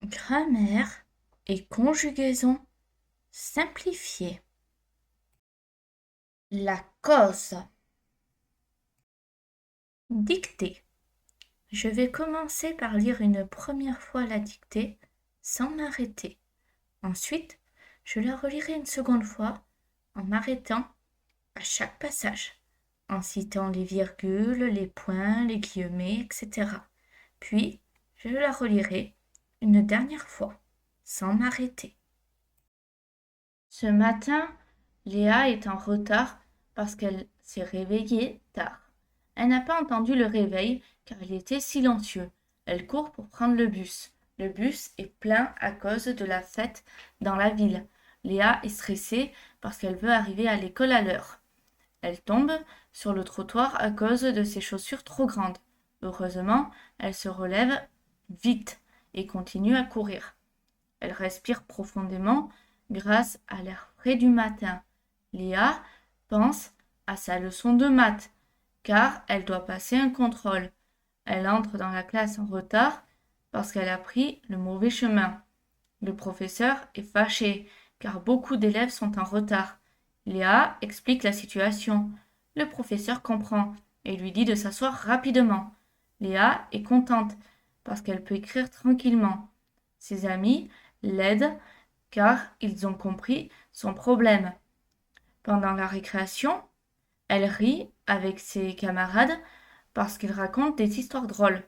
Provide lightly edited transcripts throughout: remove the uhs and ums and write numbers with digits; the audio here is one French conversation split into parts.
Grammaire et conjugaison simplifiée. La cause. Dictée. Je vais commencer par lire une première fois la dictée sans m'arrêter. Ensuite, je la relirai une seconde fois en m'arrêtant à chaque passage, en citant les virgules, les points, les guillemets, etc. Puis, je la relirai une dernière fois sans m'arrêter. Ce matin, Léa est en retard parce qu'elle s'est réveillée tard. Elle n'a pas entendu le réveil car il était silencieux. Elle court pour prendre le bus. Le bus est plein à cause de la fête dans la ville. Léa est stressée parce qu'elle veut arriver à l'école à l'heure. Elle tombe sur le trottoir à cause de ses chaussures trop grandes. Heureusement, elle se relève vite et continue à courir. Elle respire profondément grâce à l'air frais du matin. Léa pense à sa leçon de maths, car elle doit passer un contrôle. Elle entre dans la classe en retard parce qu'elle a pris le mauvais chemin. Le professeur est fâché, car beaucoup d'élèves sont en retard. Léa explique la situation. Le professeur comprend et lui dit de s'asseoir rapidement. Léa est contente parce qu'elle peut écrire tranquillement. Ses amis l'aident car ils ont compris son problème. Pendant la récréation, elle rit avec ses camarades parce qu'ils racontent des histoires drôles.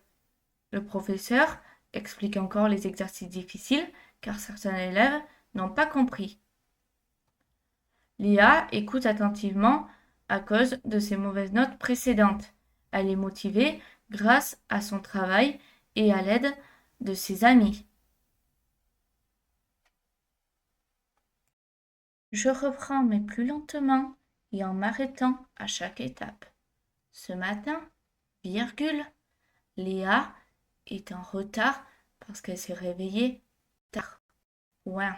Le professeur explique encore les exercices difficiles car certains élèves n'ont pas compris. Léa écoute attentivement à cause de ses mauvaises notes précédentes. Elle est motivée grâce à son travail et à l'aide de ses amis. Je reprends mais plus lentement et en m'arrêtant à chaque étape. Ce matin, virgule, Léa est en retard parce qu'elle s'est réveillée tard. Point.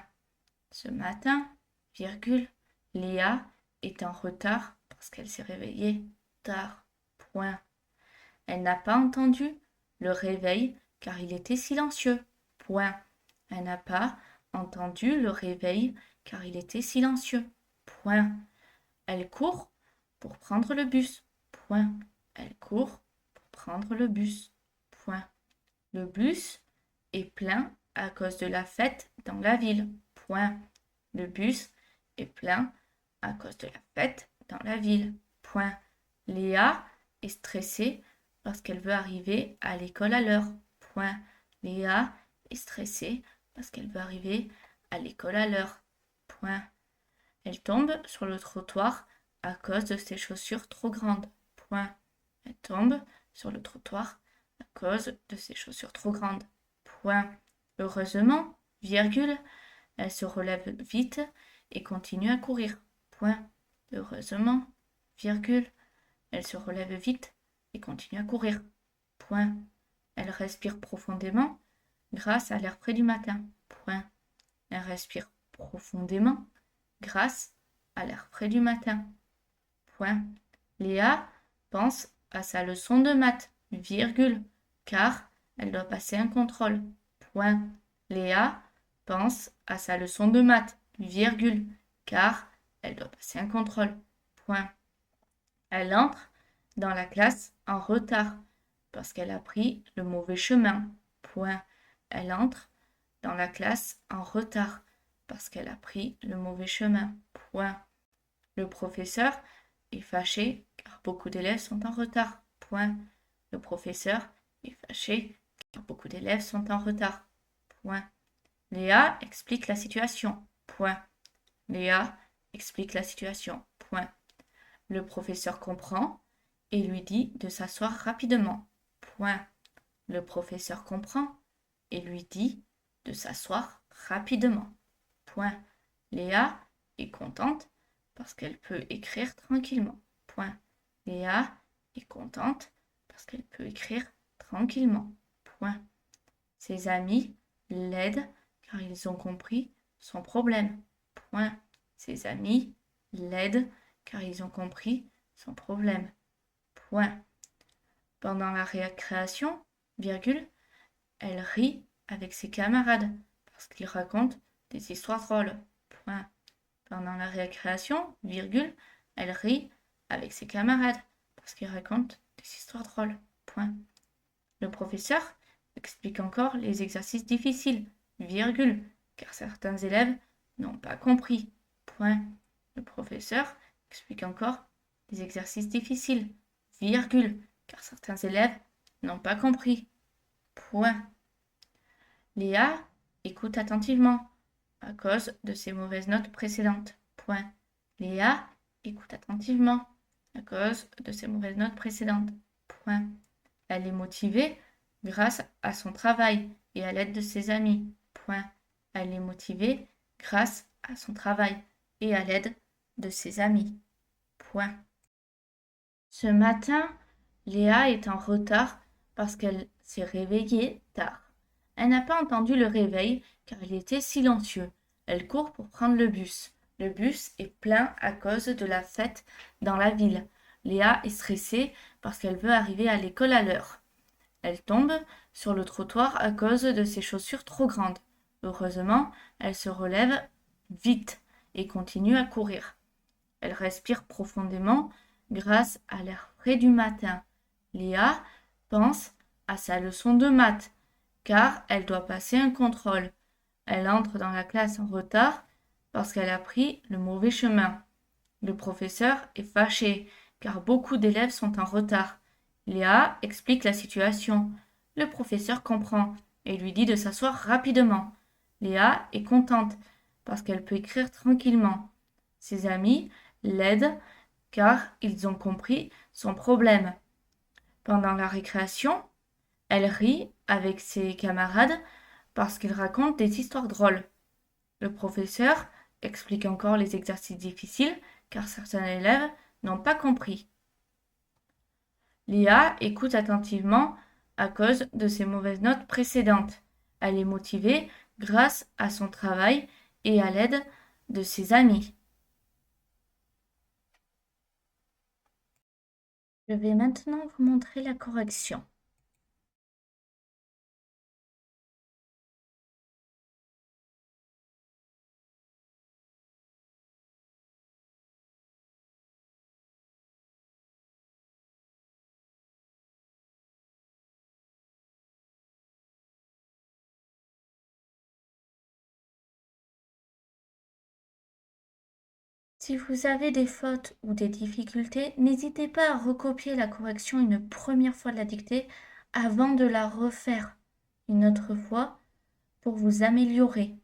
Ce matin, virgule, Léa est en retard parce qu'elle s'est réveillée tard. Point. Elle n'a pas entendu le réveil car il était silencieux. Point. Elle n'a pas entendu le réveil car il était silencieux. Point. Elle court pour prendre le bus. Point. Elle court pour prendre le bus. Point. Le bus est plein à cause de la fête dans la ville. Point. Le bus est plein à cause de la fête dans la ville. Point. Léa est stressée parce qu'elle veut arriver à l'école à l'heure. Point. Léa est stressée parce qu'elle veut arriver à l'école à l'heure. Point. Elle tombe sur le trottoir à cause de ses chaussures trop grandes. Point. Elle tombe sur le trottoir à cause de ses chaussures trop grandes. Point. Heureusement, virgule, elle se relève vite et continue à courir. Point. Heureusement, virgule, elle se relève vite et continue à courir. Point. Elle respire profondément grâce à l'air frais du matin. Point. Elle respire profondément grâce à l'air frais du matin. Point. Léa pense à sa leçon de maths, virgule, car elle doit passer un contrôle. Point. Léa pense à sa leçon de maths, virgule, car elle doit passer un contrôle. Point. Elle entre dans la classe en retard parce qu'elle a pris le mauvais chemin. Point. Elle entre dans la classe en retard parce qu'elle a pris le mauvais chemin. Point. Le professeur est fâché car beaucoup d'élèves sont en retard. Point. Le professeur est fâché car beaucoup d'élèves sont en retard. Point. Léa explique la situation. Point. Léa explique la situation. Point. Le professeur comprend et lui dit de s'asseoir rapidement. Point. Le professeur comprend et lui dit de s'asseoir rapidement. Point. Léa est contente parce qu'elle peut écrire tranquillement. Point. Léa est contente parce qu'elle peut écrire tranquillement. Point. Ses amis l'aident car ils ont compris son problème. Point. Ses amis l'aident car ils ont compris son problème. Point. Pendant la récréation, virgule, elle rit avec ses camarades parce qu'il raconte des histoires drôles. Point. Pendant la récréation, virgule, elle rit avec ses camarades parce qu'il raconte des histoires drôles. Point. Le professeur explique encore les exercices difficiles, virgule, car certains élèves n'ont pas compris. Point. Le professeur explique encore les exercices difficiles, virgule, car certains élèves n'ont pas compris. Point. Léa écoute attentivement à cause de ses mauvaises notes précédentes. Point. Léa écoute attentivement à cause de ses mauvaises notes précédentes. Point. Elle est motivée grâce à son travail et à l'aide de ses amis. Point. Elle est motivée grâce à son travail et à l'aide de ses amis. Point. Ce matin, Léa est en retard parce qu'elle s'est réveillée tard. Elle n'a pas entendu le réveil car il était silencieux. Elle court pour prendre le bus. Le bus est plein à cause de la fête dans la ville. Léa est stressée parce qu'elle veut arriver à l'école à l'heure. Elle tombe sur le trottoir à cause de ses chaussures trop grandes. Heureusement, elle se relève vite et continue à courir. Elle respire profondément grâce à l'air frais du matin. Léa pense à sa leçon de maths, car elle doit passer un contrôle. Elle entre dans la classe en retard parce qu'elle a pris le mauvais chemin. Le professeur est fâché, car beaucoup d'élèves sont en retard. Léa explique la situation. Le professeur comprend et lui dit de s'asseoir rapidement. Léa est contente parce qu'elle peut écrire tranquillement. Ses amis l'aident car ils ont compris son problème. Pendant la récréation, elle rit avec ses camarades parce qu'ils racontent des histoires drôles. Le professeur explique encore les exercices difficiles car certains élèves n'ont pas compris. Léa écoute attentivement à cause de ses mauvaises notes précédentes. Elle est motivée grâce à son travail et à l'aide de ses amis. Je vais maintenant vous montrer la correction. Si vous avez des fautes ou des difficultés, n'hésitez pas à recopier la correction une première fois de la dictée avant de la refaire une autre fois pour vous améliorer.